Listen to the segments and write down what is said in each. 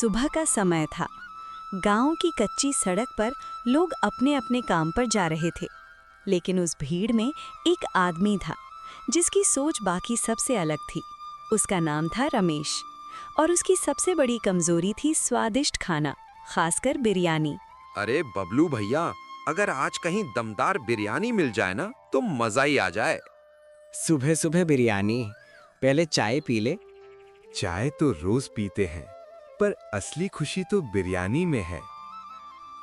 सुबह का समय था। गांव की कच्ची सड़क पर लोग अपने अपने काम पर जा रहे थे, लेकिन उस भीड़ में एक आदमी था जिसकी सोच बाकी सबसे अलग थी। उसका नाम था रमेश और उसकी सबसे बड़ी कमजोरी थी स्वादिष्ट खाना, खासकर बिरयानी। अरे बबलू भैया, अगर आज कहीं दमदार बिरयानी मिल जाए ना तो मजा ही आ जाए। सुबह सुबह बिरयानी, पहले चाय पी ले। चाय तो रोज पीते हैं, पर असली खुशी तो बिरयानी में है।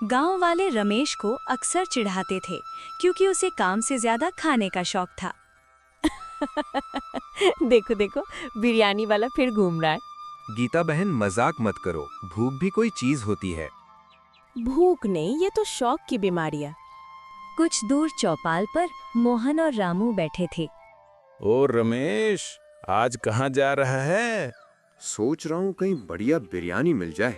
गांव वाले रमेश को अक्सर चिढ़ाते थे क्योंकि उसे काम से ज्यादा खाने का शौक था। देखो देखो, बिरयानी वाला फिर घूम रहा है। गीता बहन, मजाक मत करो, भूख भी कोई चीज होती है। भूख नहीं, ये तो शौक की बीमारी है। कुछ दूर चौपाल पर मोहन और रामू बैठे थे। ओ रमेश, आज कहाँ जा रहा है? सोच रहा हूँ कहीं बढ़िया बिरयानी मिल जाए।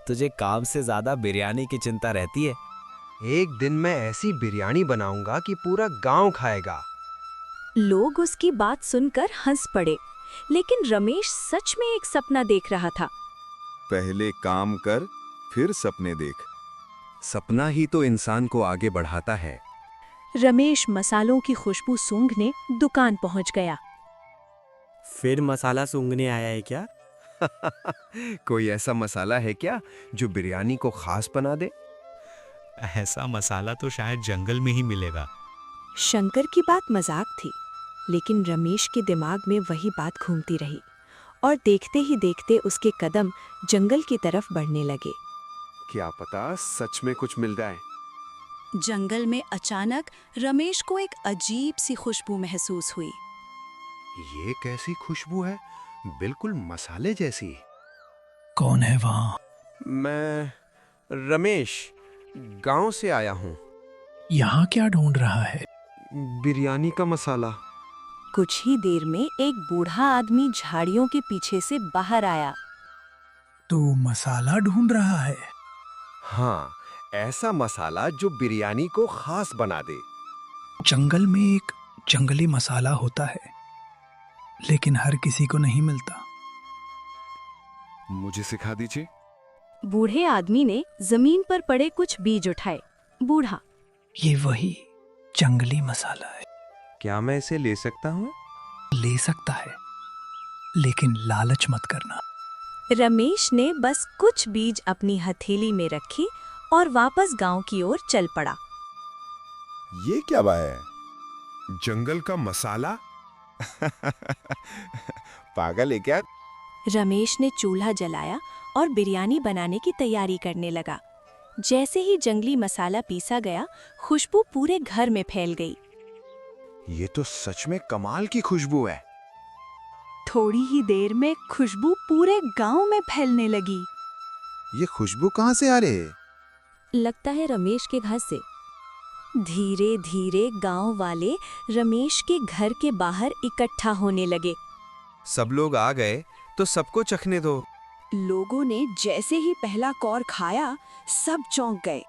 तुझे काम से ज्यादा बिरयानी की चिंता रहती है। एक दिन मैं ऐसी बिरयानी बनाऊंगा कि पूरा गांव खाएगा। लोग उसकी बात सुनकर हंस पड़े, लेकिन रमेश सच में एक सपना देख रहा था। पहले काम कर, फिर सपने देख। सपना ही तो इंसान को आगे बढ़ाता है। रमेश मसालों की खुशबू सूंघने दुकान पहुंच गया। फिर मसाला सूंघने आया है क्या? कोई ऐसा मसाला है क्या जो बिरयानी को खास बना दे? ऐसा मसाला तो शायद जंगल में ही मिलेगा। शंकर की बात मजाक थी, लेकिन रमेश के दिमाग में वही बात घूमती रही और देखते ही देखते उसके कदम जंगल की तरफ बढ़ने लगे। क्या पता सच में कुछ मिल जाए। जंगल में अचानक रमेश को एक अजीब सी खुशबू महसूस हुई। ये कैसी खुशबू है? बिल्कुल मसाले जैसी। कौन है वहाँ? मैं रमेश गांव से आया हूँ। यहाँ क्या ढूंढ रहा है? बिरयानी का मसाला। कुछ ही देर में एक बूढ़ा आदमी झाड़ियों के पीछे से बाहर आया। तो मसाला ढूंढ रहा है? हाँ, ऐसा मसाला जो बिरयानी को खास बना दे। जंगल में एक जंगली मसाला होता है, लेकिन हर किसी को नहीं मिलता। मुझे सिखा दीजिए। बूढ़े आदमी ने जमीन पर पड़े कुछ बीज उठाए। बूढ़ा, ये वही जंगली मसाला है। क्या मैं इसे ले सकता हूँ? ले सकता है, लेकिन लालच मत करना। रमेश ने बस कुछ बीज अपनी हथेली में रखी और वापस गांव की ओर चल पड़ा। ये क्या बात है? जंगल का मसाला? पागल है क्या? रमेश ने चूल्हा जलाया और बिरयानी बनाने की तैयारी करने लगा। जैसे ही जंगली मसाला पीसा गया, खुशबू पूरे घर में फैल गई। ये तो सच में कमाल की खुशबू है। थोड़ी ही देर में खुशबू पूरे गांव में फैलने लगी। ये खुशबू कहाँ से आ रही है? लगता है रमेश के घर से। धीरे धीरे गांव वाले रमेश के घर के बाहर इकट्ठा होने लगे। सब लोग आ गए तो सबको चखने दो। लोगों ने जैसे ही पहला कौर खाया, सब चौंक गए।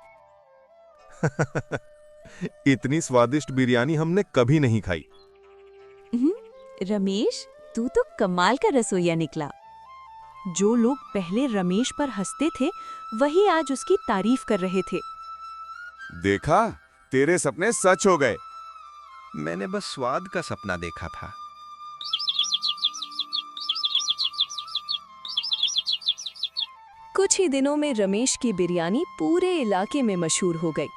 इतनी स्वादिष्ट बिरयानी हमने कभी नहीं खाई। रमेश, तू तो कमाल का रसोइया निकला। जो लोग पहले रमेश पर हंसते थे, वही आज उसकी तारीफ कर रहे थे। देखा, तेरे सपने सच हो गए। मैंने बस स्वाद का सपना देखा था। कुछ ही दिनों में रमेश की बिरयानी पूरे इलाके में मशहूर हो गई।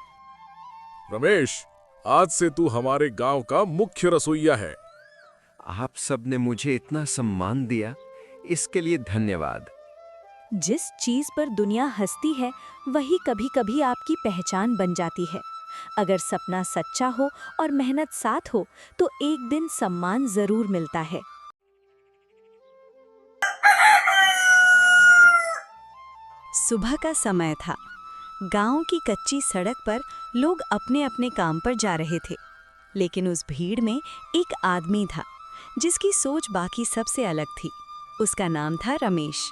रमेश, आज से तू हमारे गांव का मुख्य रसोइया है। आप सब ने मुझे इतना सम्मान दिया, इसके लिए धन्यवाद। जिस चीज पर दुनिया हंसती है, वही कभी-कभी आपकी पहचान बन जाती है। अगर सपना सच्चा हो और मेहनत साथ हो, तो एक दिन सम्मान जरूर मिलता है। सुबह का समय था। गांव की कच्ची सड़क पर लोग अपने अपने काम पर जा रहे थे, लेकिन उस भीड़ में एक आदमी था जिसकी सोच बाकी सबसे अलग थी। उसका नाम था रमेश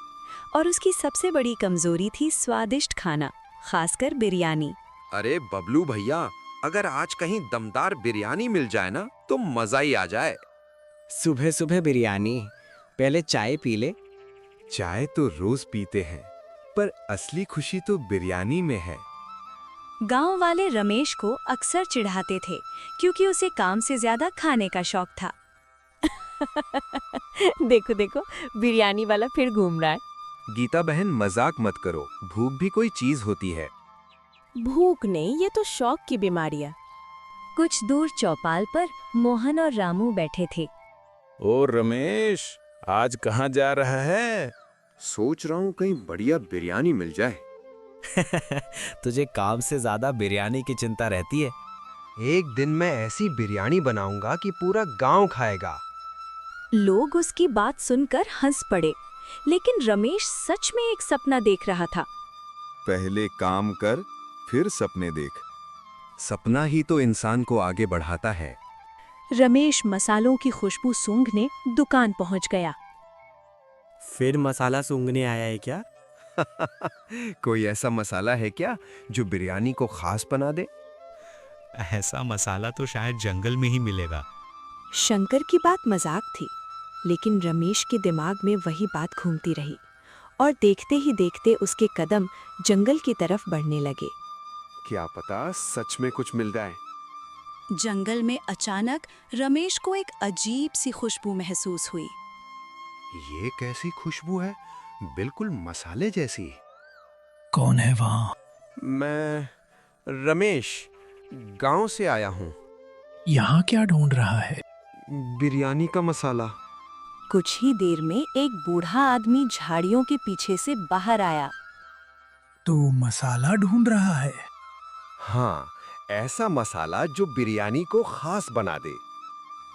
और उसकी सबसे बड़ी कमजोरी थी स्वादिष्ट खाना, खासकर बिरयानी। अरे बबलू भैया, अगर आज कहीं दमदार बिरयानी मिल जाए ना तो मजा ही आ जाए। सुबह सुबह बिरयानी, पहले चाय पी ले। चाय तो रोज पीते हैं, पर असली खुशी तो बिरयानी में है। गांव वाले रमेश को अक्सर चिढ़ाते थे क्योंकि उसे काम से ज्यादा खाने का शौक था। देखो देखो, बिरयानी वाला फिर घूम रहा है। गीता बहन मजाक मत करो, भूख भी कोई चीज होती है। भूख नहीं, ये तो शौक की बीमारी है। कुछ दूर चौपाल पर मोहन और रामू बैठे थे। ओ रमेश, आज कहाँ जा रहा है? सोच रहा हूँ कहीं बढ़िया बिरयानी मिल जाए। तुझे काम से ज्यादा बिरयानी की चिंता रहती है। एक दिन मैं ऐसी बिरयानी बनाऊंगा कि पूरा गांव खाएगा। लोग उसकी बात सुनकर हंस पड़े, लेकिन रमेश सच में एक सपना देख रहा था। पहले काम कर, फिर सपने देख। सपना ही तो इंसान को आगे बढ़ाता है। रमेश मसालों की खुशबू सूंघने दुकान पहुंच गया। फिर मसाला सूंघने आया है क्या? कोई ऐसा मसाला है क्या जो बिरयानी को खास बना दे? ऐसा मसाला तो शायद जंगल में ही मिलेगा। शंकर की बात मजाक थी, लेकिन रमेश के दिमाग में वही बात घूमती रही और देखते ही देखते उसके कदम जंगल की तरफ बढ़ने लगे। क्या पता सच में कुछ मिल जाए। जंगल में अचानक रमेश को एक अजीब सी खुशबू महसूस हुई। ये कैसी खुशबू है, बिल्कुल मसाले जैसी। कौन है वहाँ? मैं रमेश गांव से आया हूँ। यहाँ क्या ढूंढ रहा है? बिरयानी का मसाला। कुछ ही देर में एक बूढ़ा आदमी झाड़ियों के पीछे से बाहर आया। तो मसाला ढूंढ रहा है? हाँ, ऐसा मसाला जो बिरयानी को खास बना दे।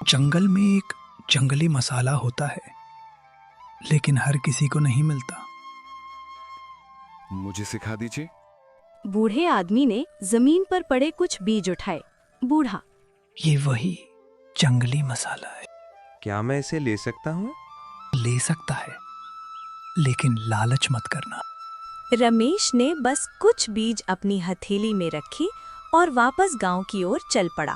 जंगल में एक जंगली मसाला होता है, लेकिन हर किसी को नहीं मिलता। मुझे सिखा दीजिए। बूढ़े आदमी ने जमीन पर पड़े कुछ बीज उठाए। बूढ़ा, ये वही जंगली मसाला है। क्या मैं इसे ले सकता हूँ? ले सकता है, लेकिन लालच मत करना। रमेश ने बस कुछ बीज अपनी हथेली में रखी और वापस गांव की ओर चल पड़ा।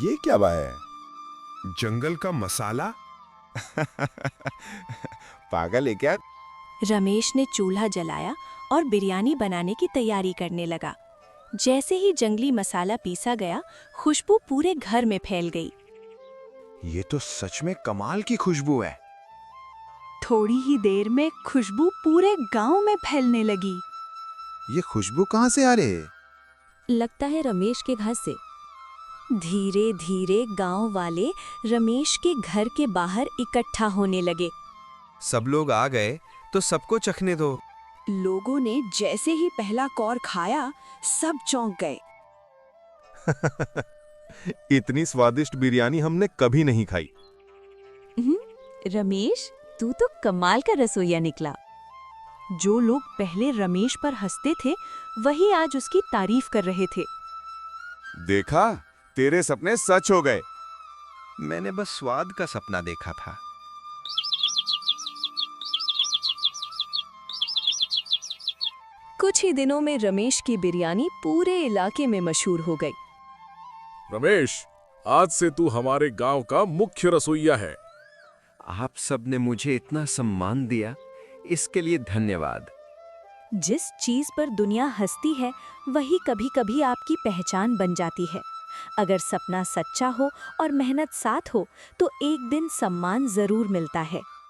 ये क्या बात है? जंगल का मसाला? पागल है क्या? रमेश ने चूल्हा जलाया और बिरयानी बनाने की तैयारी करने लगा। जैसे ही जंगली मसाला पीसा गया, खुशबू पूरे घर में फैल गई। ये तो सच में कमाल की खुशबू है। थोड़ी ही देर में खुशबू पूरे गांव में फैलने लगी। ये खुशबू कहाँ से आ रही है? लगता है रमेश के घर से। धीरे धीरे गांव वाले रमेश के घर के बाहर इकट्ठा होने लगे। सब लोग आ गए तो सबको चखने दो। लोगों ने जैसे ही पहला कौर खाया, सब चौंक गए। इतनी स्वादिष्ट बिरयानी हमने कभी नहीं खाई। रमेश, तू तो कमाल का रसोइया निकला। जो लोग पहले रमेश पर हंसते थे, वही आज उसकी तारीफ कर रहे थे। देखा, तेरे सपने सच हो गए। मैंने बस स्वाद का सपना देखा था। कुछ ही दिनों में रमेश की बिरयानी पूरे इलाके में मशहूर हो गई। रमेश, आज से तू हमारे गांव का मुख्य रसोइया है। आप सबने मुझे इतना सम्मान दिया, इसके लिए धन्यवाद। जिस चीज पर दुनिया हंसती है, वही कभी-कभी आपकी पहचान बन जाती है। अगर सपना सच्चा हो और मेहनत साथ हो, तो एक दिन सम्मान जरूर मिलता है।